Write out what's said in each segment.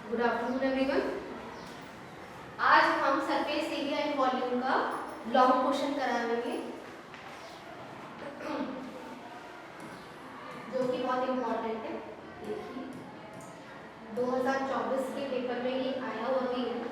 Good afternoon everyone. आज हम surface area and volume का लॉन्ग क्वेश्चन कराएंगे जो कि बहुत इम्पोर्टेंट है। देखिए 2024 के पेपर में ये आया हुआ भी है।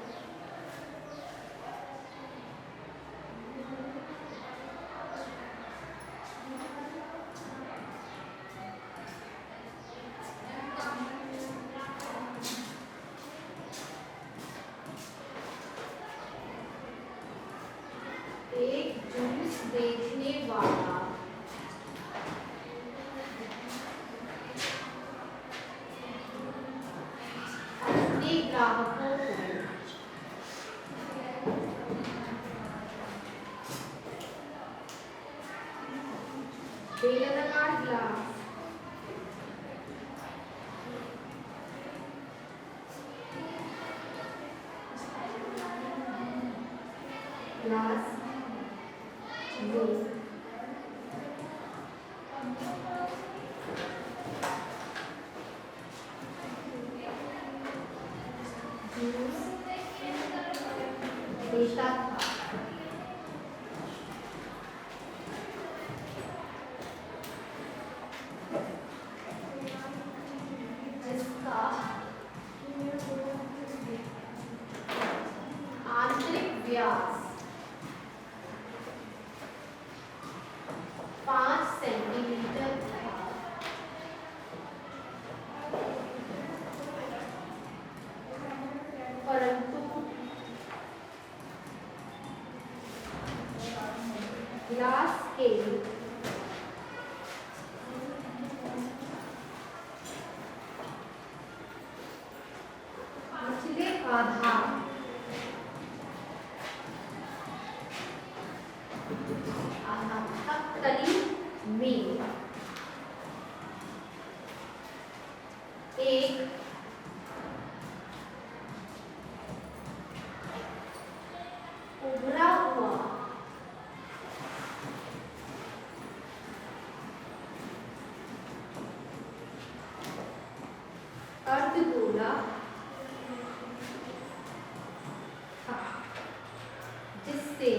एक जूस बेचने वाला अपने ग्राहकों को बेलनाकार ग्लास जूस बेचता था। जिसका आंतरिक व्यास 5 सेंटीमीटर था, परंतु ग्लास के निचले आधार तली में एक उभरा हुआ अर्धगोला था, जिससे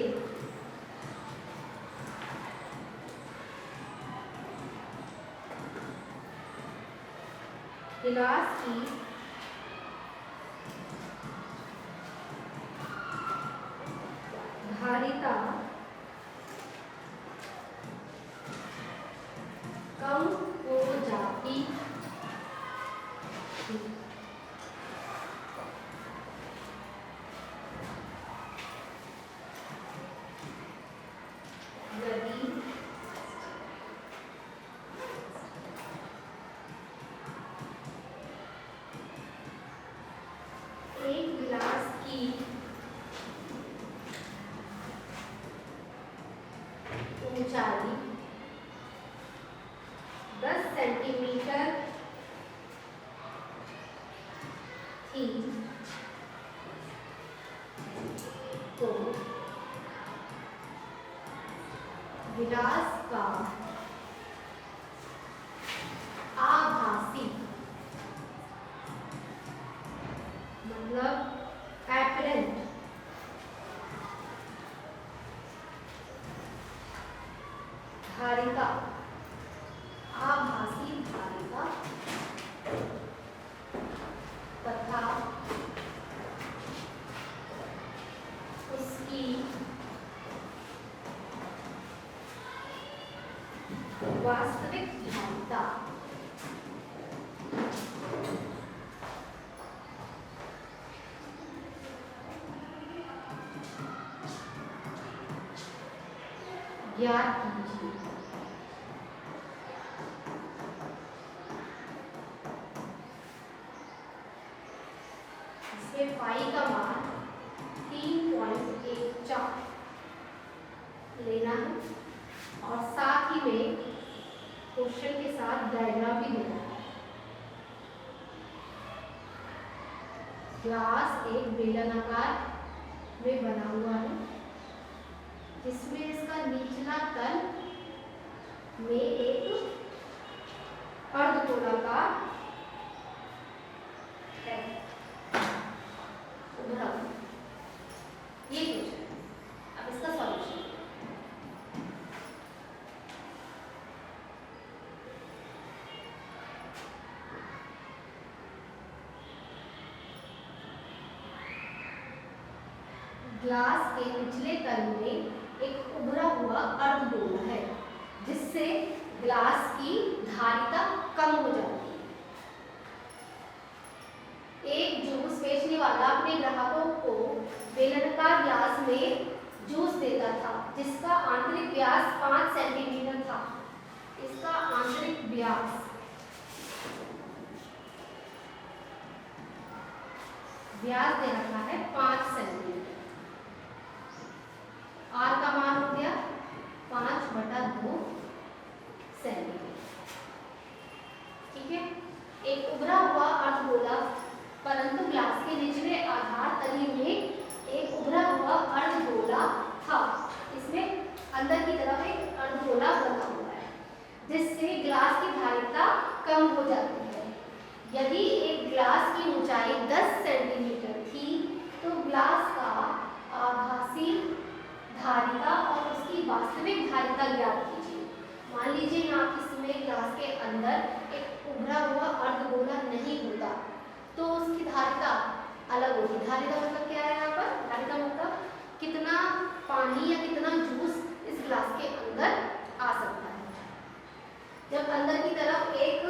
गिलास की धारिता कम हो जाती थी। यदि एक गिलास की ऊंचाई 10 सेंटीमीटर थी तो गिलास का आभासी मतलब एपरेंट धारिता, आभासी धारिता तथा उसकी वास्तविक धारिता ज्ञात कीजिए। इसमें फाई का मान 3.14 लेना है और साथ ही में क्वेश्चन के साथ डायग्राम भी देना है। ग्लास एक बेलनाकार में बना हुआ है, जिसमें इसका निचला तल में एक अर्धगोलाकार है। ग्लास के निचले तल में एक उभरा हुआ अर्धगोला है जिससे ग्लास की धारिता कम हो जाती है। एक जूस बेचने वाला अपने ग्राहकों को बेलनाकार ग्लास में जूस देता था जिसका आंतरिक व्यास 5 सेंटीमीटर था। इसका आंतरिक व्यास दे रखा है 5 सेंटीमीटर। आर का मान हो गया 5/2 सेंटीमीटर। ठीक है, एक उभरा हुआ अर्धगोला, परंतु ग्लास के निचले आधार तली में एक उभरा हुआ अर्धगोला था। इसमें अंदर की तरफ एक अर्धगोला बना हुआ है जिससे ग्लास की धारिता कम हो जाती है। यदि एक ग्लास की ऊंचाई 10 सेंटीमीटर थी तो ग्लास का आभासी धारिता और उसकी वास्तविक धारिता ज्ञात कीजिए। मान लीजिए यहाँ किसी ग्लास के अंदर एक उभरा हुआ अर्धगोला नहीं होता तो उसकी धारिता अलग होगी। धारिता मतलब क्या है? यहाँ पर धारिता मतलब कितना पानी या कितना जूस इस ग्लास के अंदर आ सकता है। जब अंदर की तरफ एक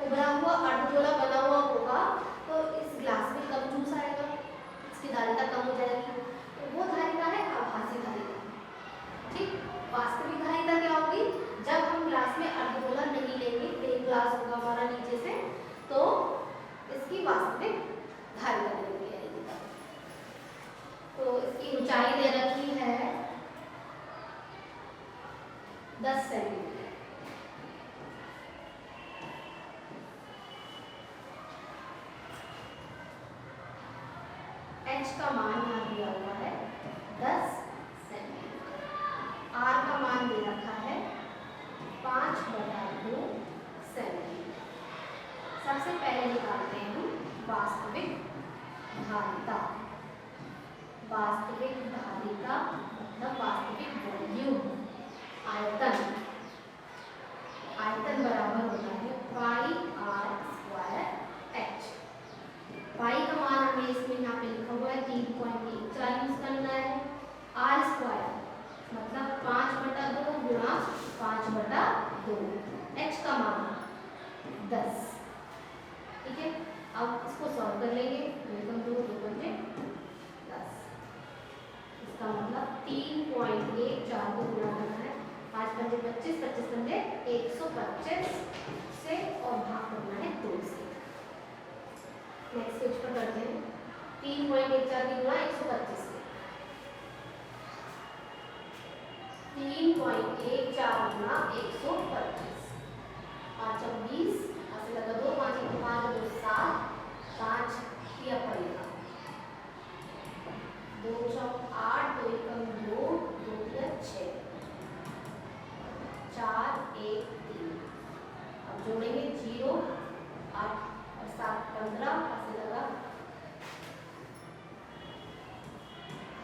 उभरा हुआ अर्धगोला बना हुआ होगा तो इस ग्लास में कम जूस आएगा, इसकी धारिता कम हो जाएगी। तो वो धारिता है आभासी धारिता। ठीक, वास्तविक धारिता क्या होगी? जब हम ग्लास में अर्धगोला नहीं लेंगे, प्लेन ग्लास होगा हमारा नीचे से, तो इसकी वास्तविक धारिता नहीं आएगी। तो इसकी ऊंचाई दे रखी है 10 सेंटीमीटर। H का मान यहाँ दिया हुआ है 10 सेंटीमीटर। R का मान दे रखा है 5/2 सेंटीमीटर। सबसे पहले निकालते हैं हम वास्तविक धारिता। वास्तविक धारिता मतलब वास्तविक वॉल्यूम, आयतन। आयतन बराबर होता है πr²h। पाई का मान हमें इसमें यहाँ पे लिखा हुआ है 3.14 यूज करना है। r² मतलब 5/2 गुणा 5/2। h का मान 10। ठीक है, अब इसको सॉल्व कर लेंगे। 2 2 10, इसका मतलब 3.14 को गुणा करना है 5 × 25, 25 × 125 से और भाग करना है 2 से। नेक्स्ट पेज पर करते हैं 3.14 की गुणा 125 से। 3.14 गुणा 125, 5 × 20, ऐसे लगा 2 5 × 5 2 7, 5 किया पड़ेगा 2 × 8 2 × 2 2 × 6 4 1 3। अब जोड़ेंगे 0 8 और 7 15,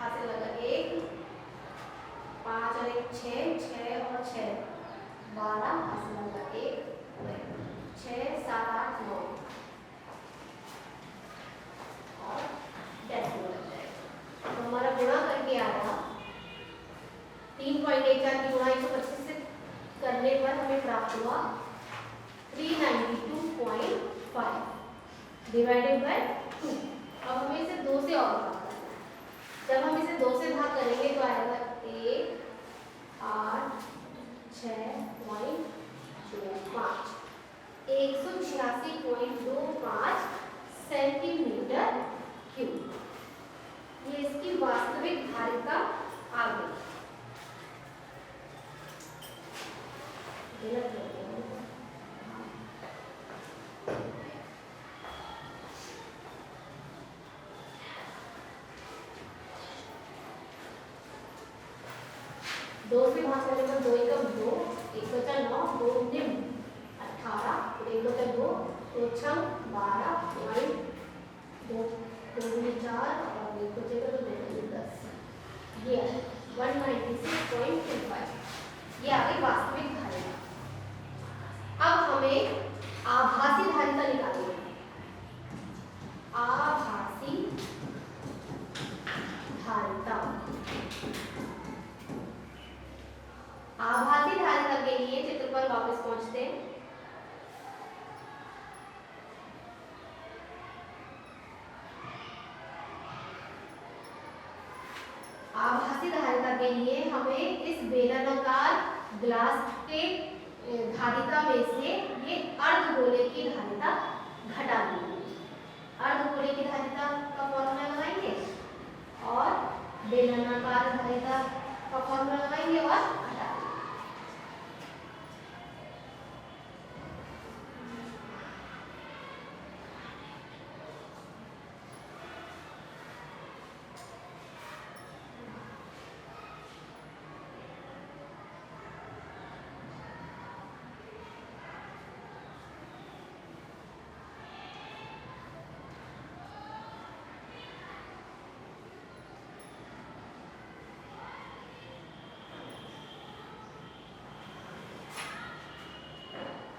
ऐसे लगा 1, 5 और 1 6, 6 और 6 12, ऐसे लगा 1 6 7 8 9 और डेसिमल लग जाएगा। तो हमारा गुणा करके आया 3.14 की गुणा 125 से करने पर हमें प्राप्त हुआ 392.5 डिवाइडेड बाय 2। अब हमें इसे 2 से और भाग करना है। जब हम इसे 2 से भाग करेंगे तो आएगा 1 8 6.25 186.25 सेंटीमीटर क्यूब। ये इसकी वास्तविक धारिता आ गई। दो से भाग करने पर 2 × 2, 1 बचा 9, 2 × 18, 1 बचा 2, 2 × 12, 2 × 4 और 1 बचेगा तो 2 × 10। ये 196.25। ये आ गई वास्तविक धारिता। अब हमें आभासी धारिता निकालनी है। आभासी धारिता आभासी धारिता के लिए हमें इस बेलनाकार ग्लास के धारिता में से ये अर्धगोले की धारिता घटानी है। अर्धगोले की धारिता का फॉर्मूला लगाएंगे और बेलनाकार धारिता का फॉर्मूला लगाएंगे और घटा देंगे।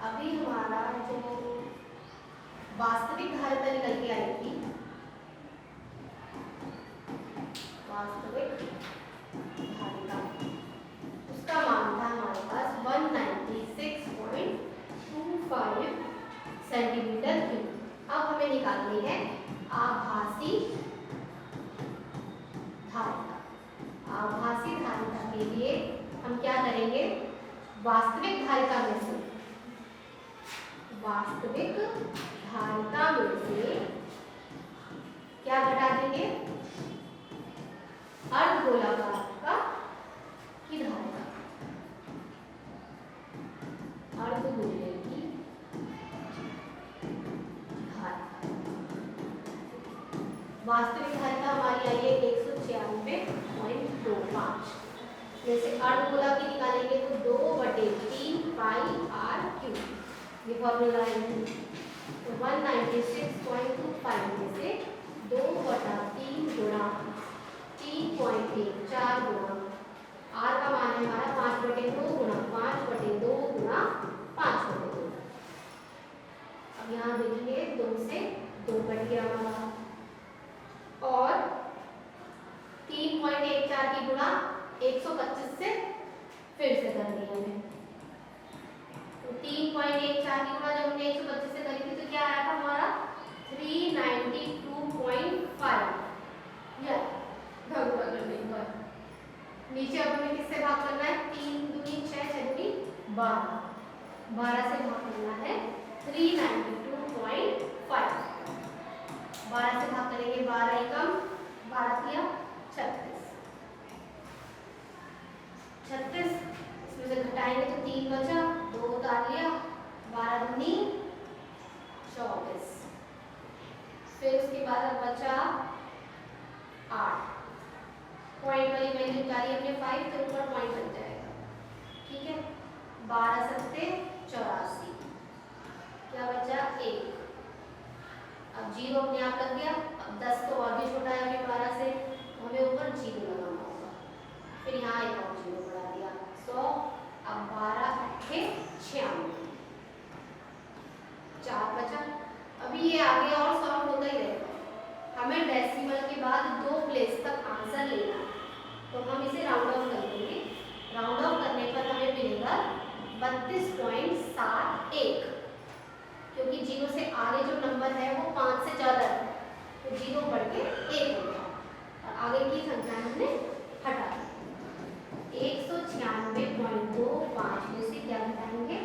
अभी हमारा जो वास्तविक धारिता निकल के आई थी, वास्तविक धारिता, उसका मान था हमारे पास 196.25 सेंटीमीटर क्यूब। अब हमें निकालनी है आभासी धारिता। आभासी धारिता के लिए हम क्या करेंगे, वास्तविक धारिता में से क्या घटा देंगे, अर्धगोलाकार का की धारिता, अर्धगोले की धारिता। वास्तविक धारिता हमारी आई है 196.25। जैसे अर्धगोला की निकालेंगे तो 2/3 पाई r क्यूब, ये फॉर्मूला है। तो 196.25 में से 2/3 गुणा 3.14 गुणा r का मान है हमारा 5/2 गुणा 5/2 गुणा 5/2। अब यहाँ देखेंगे 2 से 2 कट गया हमारा, और 3.14 की गुणा 125 से फिर से कर दिया हमने। 3.14 की गुणा जब हमने 125 से करी थी तो क्या आया था हमारा 392.5। या घगुआ करने के बाद नीचे अब हमें किससे भाग करना है, 3 दूनी 6 6 दूनी 12, 12 से भाग करना है 392.5। 12 से भाग करेंगे 12 एकम, 12 किया 36, 36 इसमें से घटाएंगे तो 3 बचा, 2 उतार लिया, 12 दूनी 24, फिर उसके बाद बचा 8, पॉइंट वाली वैल्यू उतारी हमने 5 तो ऊपर पॉइंट बन जाएगा। ठीक है, 12 सत्ते 84, क्या बचा 1। अब 0 अपने आप लग गया। अब 10 तो और भी छोटा है हमें 12 से, हमें ऊपर 0 लगाना होगा, फिर यहाँ एक और 0 बढ़ा दिया 100। अब 12 8 96, 4 बचा। अभी ये आगे और सॉल्व होता ही रहेगा। हमें डेसिमल के बाद 2 प्लेस तक आंसर लेना है, तो हम इसे राउंड ऑफ कर देंगे। राउंड ऑफ करने पर हमें मिलेगा 32.71, क्योंकि 0 से आगे जो नंबर है वो 5 से ज़्यादा है, तो 0 बढ़ के 1 हो गया और आगे की संख्या हमने हटा दी। 196.25 में से क्या घटाएंगे,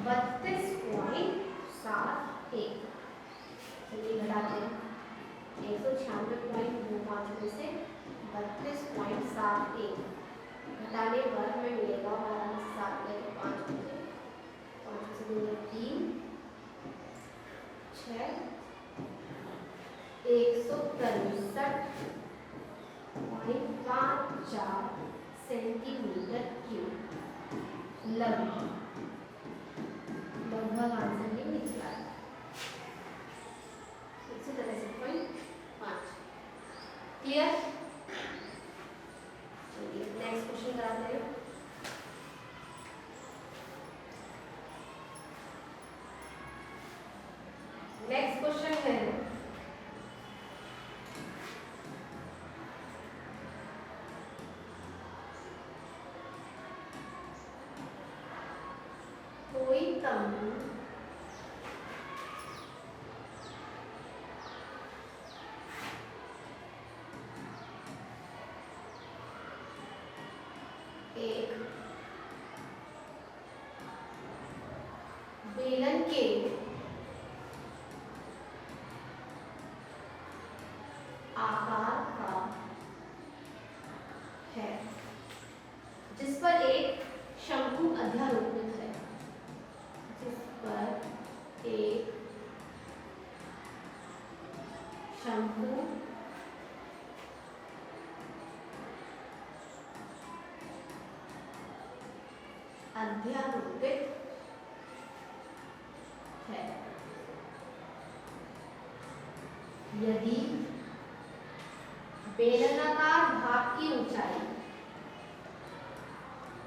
32.71। चलिए घटाते हैं। 196.25 में से 32.71 घटाने पर हमें मिलेगा हमारा 7 में 5 में से 5 से 2 3 6 163.54 सेंटीमीटर क्यूब लगभग आंसर ये निकला है। इसी तरह से 0.5 क्लियर। चलिए नेक्स्ट क्वेश्चन कराते हैं। नेक्स्ट क्वेश्चन है कोई तंबू के आकार का है, जिस पर एक शंकु अध्यारोपित है, जिस पर एक शंकु अध्यारोपित है। यदि बेलनाकार भाग की ऊंचाई,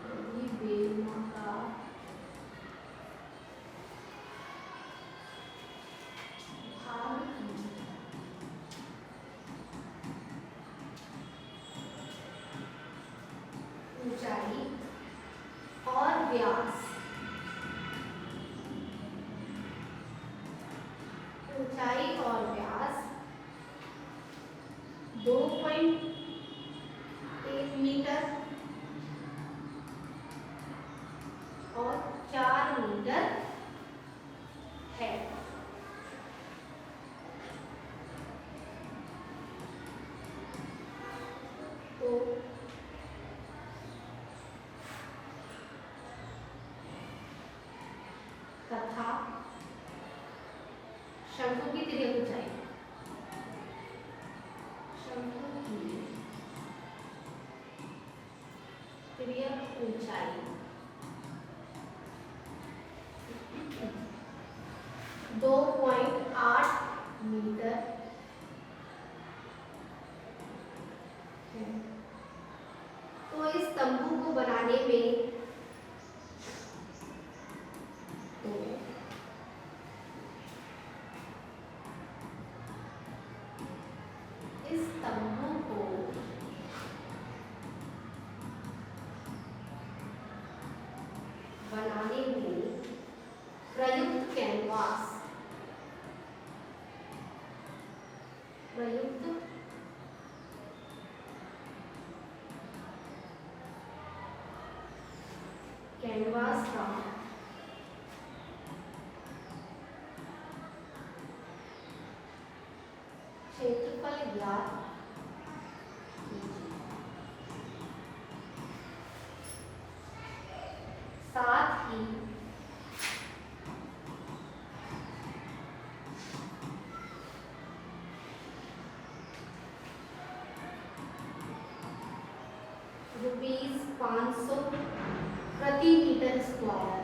यदि बेलनाकार भाग की ऊंचाई और व्यास, ऊंचाई और व्यास 2.1 मीटर और 4 मीटर है, तो तथा शंकु की तिर्यक ऊंचाई, शंकु की तिर्यक ऊंचाई 2.8 मीटर है। तो इस तंबू को बनाने में प्रयुक्त कैनवास, प्रयुक्त कैनवास का क्षेत्रफल ज्ञात कीजिए। साथ ही ₹500 प्रति मीटर स्क्वायर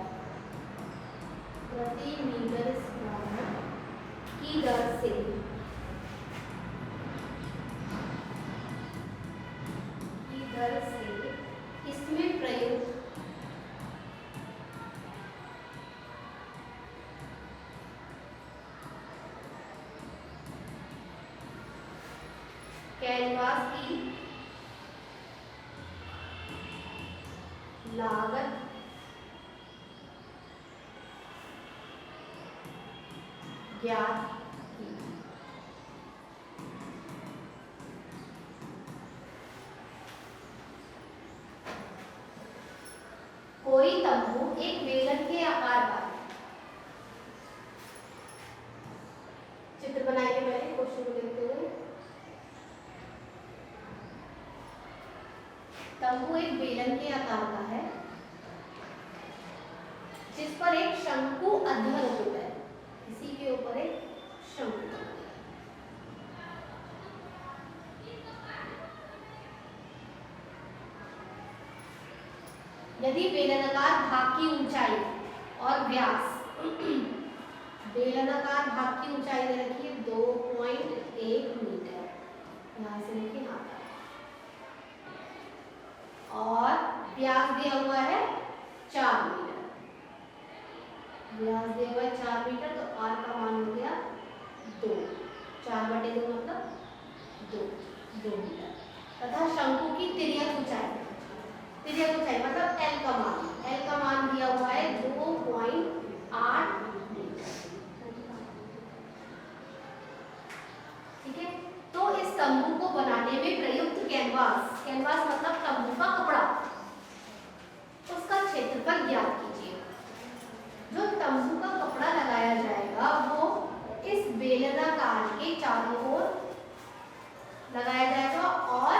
की दर से इसमें प्रयुक्त कैनवास की लागत ज्ञात कीजिए। कोई तंबू एक बेलन के आकार का है। चित्र बनाएंगे पहले क्वेश्चन को देखते हुए। तंबू एक बेलन के आकार का है, जिस पर एक शंकु अध्यारोपित है, इसी के ऊपर एक शंकु। यदि बेलनाकार भाग की ऊंचाई और व्यास, बेलनाकार भाग की ऊंचाई दे रखी है 2.1 मीटर, यहाँ से देखिए यहाँ तक, और व्यास दिया हुआ है 4 मीटर, व्यास दिया हुआ है 4 मीटर, तो r का मान हो गया 2, 4/2 मतलब 2 मीटर। तथा शंकु की तिर्यक ऊंचाई मतलब L का मान दिया हुआ है 2.8 मीटर। ठीक है, तो इस तंबू को बनाने में प्रयुक्त कैनवास मतलब तंबू का कपड़ा, उसका क्षेत्रफल ज्ञात कीजिए। जो तंबू का कपड़ा लगाया जाएगा वो इस बेलनाकार के चारों ओर लगाया जाएगा और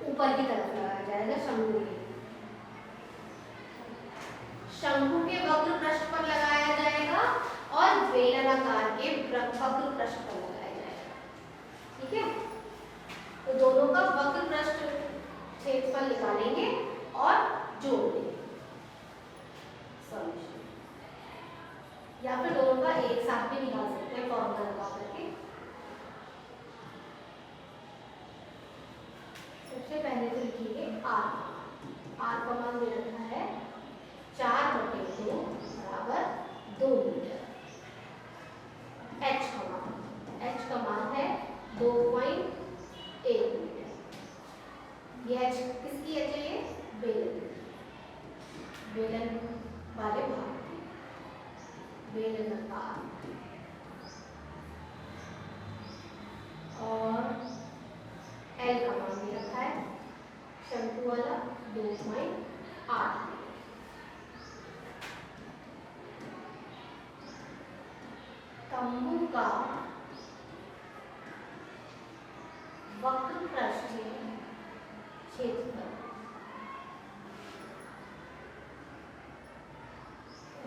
ऊपर की तरफ लगाया जाएगा शंकु के वक्र पृष्ठ पर लगाया जाएगा और बेलनाकार के वक्र पृष्ठ पर लगाया जाएगा। ठीक है, तो दोनों का वक्र पृष्ठ क्षेत्रफल निकालेंगे और जोड़ देंगे सॉल्यूशन, या फिर दोनों का एक साथ भी निकाल सकते हैं फॉर्मूला लगा करके। सबसे पहले तो लिखिए आर का मान दे रखा है 4/2 बराबर 2 मीटर। एच का मान है 2.1 मीटर। ये एच किसकी एच है? ये बेलन वाले भाग की बेलनाकार। और एल का मान दे रखा है शंकु वाला 2.8। तंबू का वक्र पृष्ठ क्षेत्रफल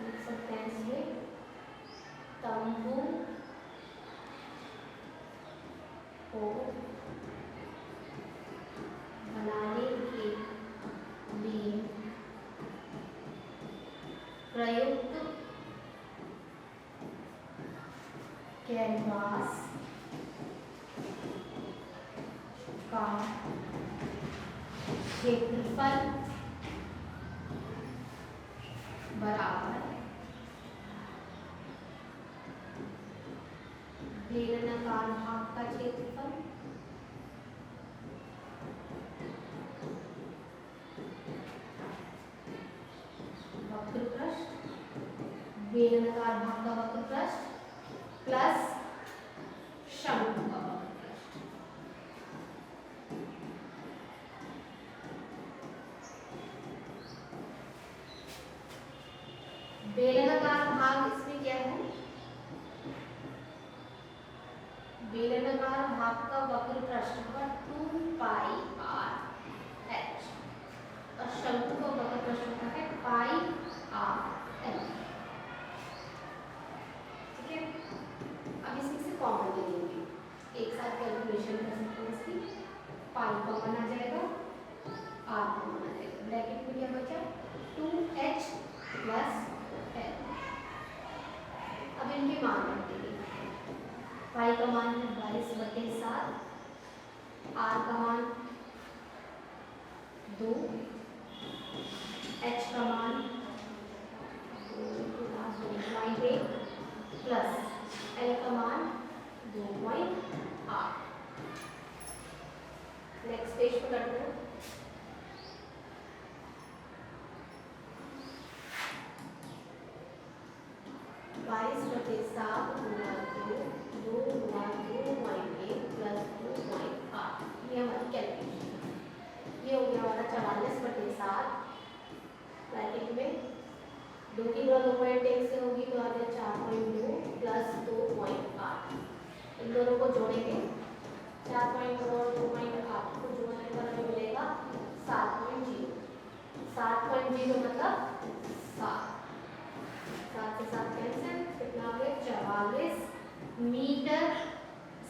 लिख सकते हैं इसमें तंबू को बनाने के लिए प्रयुक्त कैनवास का क्षेत्रफल बराबर बेलनाकार भाग का क्षेत्रफल वक्र पृष्ठ बेलनाकार भाग का वक्र पृष्ठ प्लस शंकु का वक्र पृष्ठ। बेलनाकार भाग इसमें क्या है? बेलनाकार भाग का वक्र पृष्ठ पर 2πr h और शंकु का वक्र पृष्ठ पर है πr l। ठीक है, अब इसमें से कॉमन ले लेंगे, एक साथ कैलकुलेशन कर सकते हैं इसकी। पाई कॉमन आ जाएगा, r कॉमन आ जाएगा, ब्रैकेट में क्या बचा 2h प्लस l। अब इनके मान रख देंगे। पाई का मान है 22/7, r का मान 2, h का मान 2.8 प्लस l का मान 2.8। नेक्स्ट पेज पर करते हैं। ये हमारी कैलकुलेशन ये हो गया हमारा 44/7 ब्रैकेट में 2 की गुणा 2.1 से होगी तो आ गया 4.2 प्लस 2.8। इन दोनों को जोड़ेंगे 4.2 और 2.8 को जोड़ने पर हमें मिलेगा 7.0। 7.0 मतलब 7 से 7 कैंसिल, कितना आ गया 44 मीटर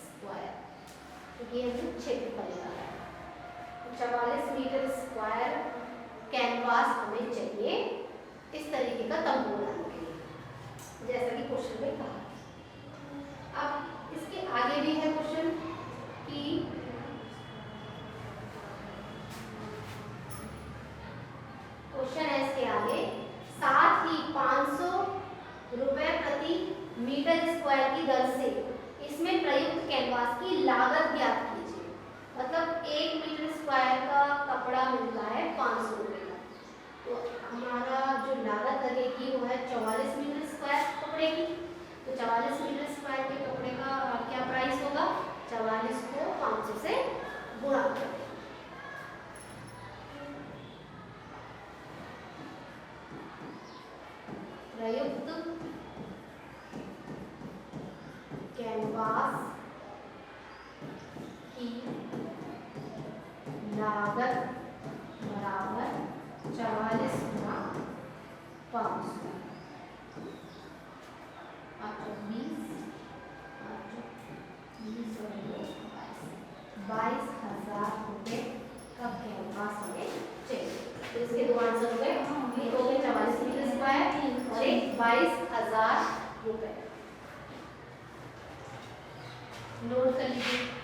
स्क्वायर, क्योंकि ये हमें क्षेत्रफल निकाला है। 44 मीटर स्क्वायर कैनवास हमें चाहिए इस तरीके का तंबू बनाने के लिए, जैसा कि क्वेश्चन में कहा। अब इसके आगे भी है क्वेश्चन कि क्वेश्चन है इसके आगे, साथ ही 500 रुपए प्रति मीटर स्क्वायर की दर से इसमें प्रयुक्त कैनवास की लागत ज्ञात कीजिए। मतलब 1 मीटर स्क्वायर का कपड़ा मिलता है 500 रुपए का, तो हमारा जो लागत लगेगी वो है 44 मीटर स्क्वायर कपड़े की। तो 44 मीटर स्क्वायर के कपड़े का क्या प्राइस होगा? 44 को 500 से गुणा कर दें। प्रयुक्त कैनवास की लागत बराबर 44 गुना 500। 22,000 रुपये का कैनवास हमें चाहिए। तो इसके दो आंसर हो गए, एक हो गए 44 मीटर स्क्वायर और एक 22,000 रुपये। नोट कर लीजिए।